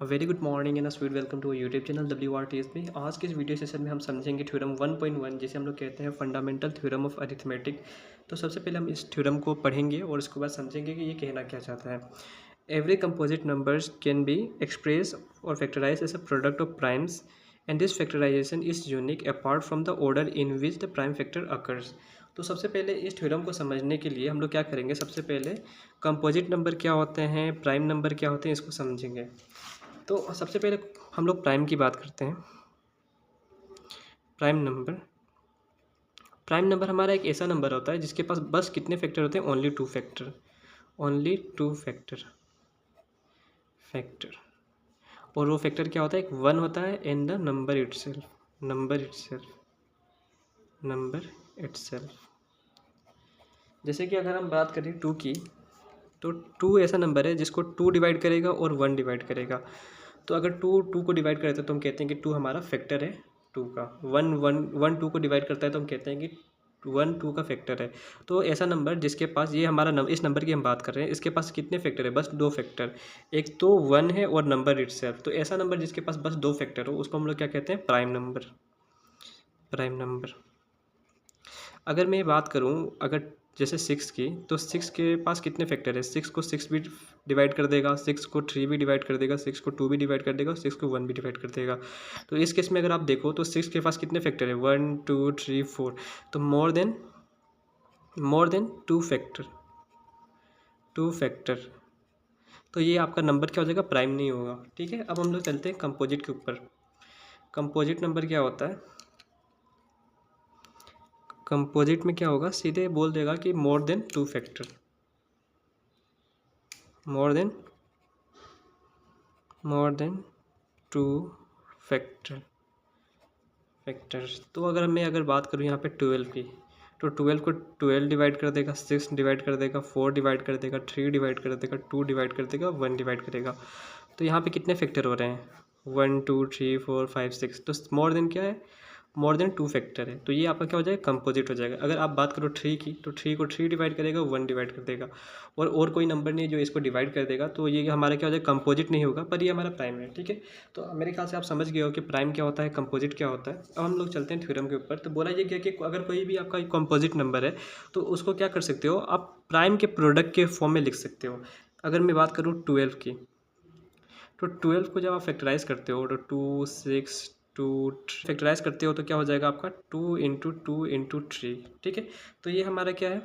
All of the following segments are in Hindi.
Very good morning and sweet welcome to YouTube channel WRTS में। आज के इस वीडियो सेशन में हम समझेंगे थ्योरम 1.1 जिसे हम लोग कहते हैं फंडामेंटल थ्योरम ऑफ अरिथमेटिक। तो सबसे पहले हम इस थ्योरम को पढ़ेंगे और उसके बाद समझेंगे कि ये कहना क्या चाहता है। Every composite numbers can be express और factorise as a product of primes and this factorisation is unique apart from the order in which the prime factor occurs. तो सबसे पहले इस थ्योरम को समझने के लिए हम लोग क्या करेंगे, सबसे पहले कंपोजिट नंबर क्या होते हैं, प्राइम नंबर क्या होते हैं, इसको समझेंगे। तो सबसे पहले हम लोग प्राइम की बात करते हैं। प्राइम नंबर हमारा एक ऐसा नंबर होता है जिसके पास बस कितने फैक्टर होते हैं, ओनली टू फैक्टर। और वो फैक्टर क्या होता है, एक वन होता है एंड द नंबर इटसेल्फ। जैसे कि अगर हम बात करें टू की, तो टू ऐसा नंबर है जिसको टू डिवाइड करेगा और वन डिवाइड करेगा। तो अगर टू टू को डिवाइड करता है तो हम कहते हैं कि टू हमारा फैक्टर है टू का। वन वन वन टू को डिवाइड करता है तो हम कहते हैं कि वन टू का फैक्टर है। तो ऐसा नंबर जिसके पास, ये हमारा नंबर, इस नंबर की हम बात कर रहे हैं, इसके पास कितने फैक्टर है, बस दो फैक्टर। एक तो वन है और नंबर इटसेल्फ। तो ऐसा नंबर जिसके पास बस दो फैक्टर हो उसको हम लोग क्या कहते हैं, प्राइम नंबर। अगर मैं बात करूं, अगर जैसे सिक्स की, तो सिक्स के पास कितने फैक्टर है, सिक्स को सिक्स भी डिवाइड कर देगा, सिक्स को थ्री भी डिवाइड कर देगा, सिक्स को टू भी डिवाइड कर देगा और सिक्स को वन भी डिवाइड कर देगा। तो इस केस में अगर आप देखो तो सिक्स के पास कितने फैक्टर है, वन टू थ्री फोर। तो मोर देन टू फैक्टर। तो ये आपका नंबर क्या हो जाएगा, प्राइम नहीं होगा। ठीक है, अब हम लोग चलते हैं कंपोजिट के ऊपर। कंपोजिट नंबर क्या होता है, कंपोजिट में क्या होगा, सीधे बोल देगा कि मोर देन टू फैक्टर्स। तो अगर बात करूँ यहाँ पे 12 की, तो 12 को 12 डिवाइड कर देगा, 6 डिवाइड कर देगा, 4 डिवाइड कर देगा, 3 डिवाइड कर देगा, 2 डिवाइड कर देगा, 1 डिवाइड करेगा। तो यहाँ पे कितने फैक्टर हो रहे हैं, 1 2 3 4 5 6। तो मोर देन क्या है, मोर देन टू फैक्टर है। तो ये आपका क्या हो जाएगा, कंपोजिट हो जाएगा। अगर आप बात करो थ्री की, तो थ्री को थ्री डिवाइड करेगा, वन डिवाइड कर देगा, और कोई नंबर नहीं है जो इसको डिवाइड कर देगा। तो ये हमारा क्या हो जाएगा, कंपोजिट नहीं होगा, पर ये हमारा प्राइम है। ठीक है, तो मेरे ख्याल से आप समझ गए हो कि प्राइम क्या होता है, कंपोजिट क्या होता है। अब हम लोग चलते हैं थ्योरम के ऊपर। तो बोला ये गया कि अगर कोई भी आपका कंपोजिट नंबर है तो उसको क्या कर सकते हो, आप प्राइम के प्रोडक्ट के फॉर्म में लिख सकते हो। अगर मैं बात करूँ 12 की, तो 12 को जब आप फैक्टराइज करते हो, तो टू सिक्स टू फैक्टराइज करते हो तो क्या हो जाएगा आपका, टू इंटू थ्री। ठीक है, तो ये हमारा क्या है,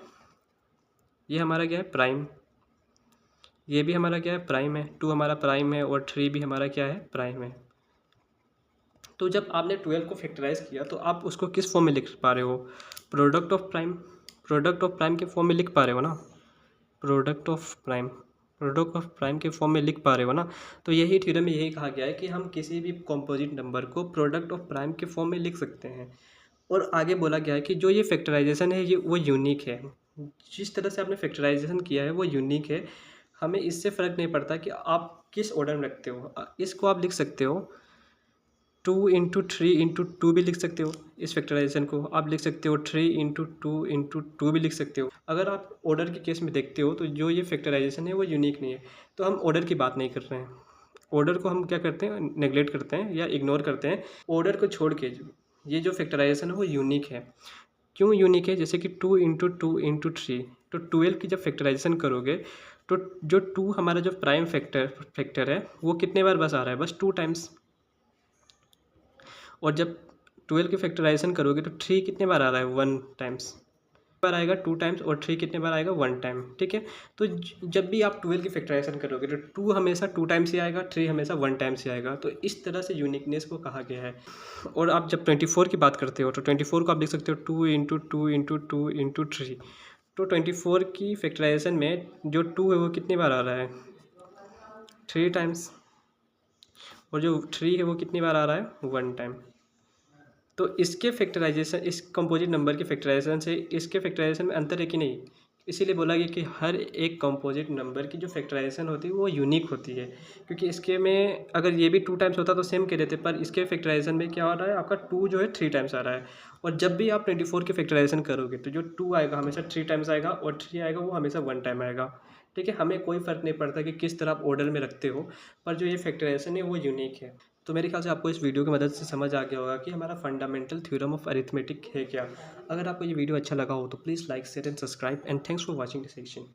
प्राइम। ये भी हमारा क्या है, प्राइम है। टू हमारा प्राइम है और थ्री भी हमारा क्या है, प्राइम है। तो जब आपने 12 को फैक्टराइज किया तो आप उसको किस फॉर्म में लिख पा रहे हो, प्रोडक्ट ऑफ प्राइम के फॉर्म में लिख पा रहे हो ना, प्रोडक्ट ऑफ प्राइम के फॉर्म में लिख पा रहे हो ना। तो यही थ्योरम में यही कहा गया है कि हम किसी भी कंपोजिट नंबर को प्रोडक्ट ऑफ प्राइम के फॉर्म में लिख सकते हैं। और आगे बोला गया है कि जो ये फैक्टराइजेशन है ये वो यूनिक है। जिस तरह से आपने फैक्टराइजेशन किया है वो यूनिक है। हमें इससे फ़र्क नहीं पड़ता कि आप किस ऑर्डर में रखते हो। इसको आप लिख सकते हो two into three into two भी लिख सकते हो। इस फैक्टराइजेशन को आप लिख सकते हो थ्री इंटू टू भी लिख सकते हो। अगर आप ऑर्डर के केस में देखते हो तो जो ये फैक्टराइजेशन है वो यूनिक नहीं है। तो हम ऑर्डर की बात नहीं कर रहे हैं, ऑर्डर को हम क्या करते हैं, नेगलेक्ट करते हैं या इग्नोर करते हैं। ऑर्डर को छोड़ के ये जो फैक्टराइजेशन है वो यूनिक है। क्यों यूनिक है, जैसे कि टू इंटू थ्री, तो 12 की जब फैक्टराइजेशन करोगे तो जो टू हमारा जो प्राइम फैक्टर है वो कितने बार बस आ रहा है, बस टू टाइम्स। और जब 12 की फैक्टराइजेशन करोगे तो थ्री कितने बार आ रहा है, वन टाइम्स बार आएगा, टू टाइम्स, और थ्री कितने बार आएगा, वन टाइम। ठीक है, तो जब भी आप 12 की फैक्टराइजेशन करोगे तो टू हमेशा टू टाइम्स ही आएगा, थ्री हमेशा वन टाइम्स ही आएगा। तो इस तरह से यूनिकनेस को कहा गया है। और आप जब 24 की बात करते हो तो 24 को आप लिख सकते हो टू इंटू थ्री। तो 24 की फैक्टराइजेशन में जो टू है वो कितनी बार आ रहा है, थ्री टाइम्स, और जो थ्री है वो कितनी बार आ रहा है, वन टाइम। तो इसके फैक्टराइजेशन, इस कंपोजिट नंबर के फैक्टराइजेशन से इसके फैक्टराइजेशन में अंतर है कि नहीं। इसीलिए बोला गया कि हर एक कंपोजिट नंबर की जो फैक्टराइजेशन होती है वो यूनिक होती है। क्योंकि इसके में अगर ये भी टू टाइम्स होता तो सेम कह देते, पर इसके फैक्टराइजेशन में क्या हो रहा है, आपका टू जो है थ्री टाइम्स आ रहा है। और जब भी आप 24 की फैक्टराइजेशन करोगे तो जो टू आएगा हमेशा थ्री टाइम्स आएगा, और थ्री आएगा वो हमेशा वन टाइम आएगा। ठीक है, हमें कोई फ़र्क नहीं पड़ता कि किस तरह आप ऑर्डर में रखते हो, पर जो ये फैक्टराइजेशन है वो यूनिक है। तो मेरे ख्याल से आपको इस वीडियो की मदद से समझ आ गया होगा कि हमारा फंडामेंटल थ्योरम ऑफ अरिथमेटिक है क्या। अगर आपको ये वीडियो अच्छा लगा हो तो please like share and subscribe and thanks for watching the session.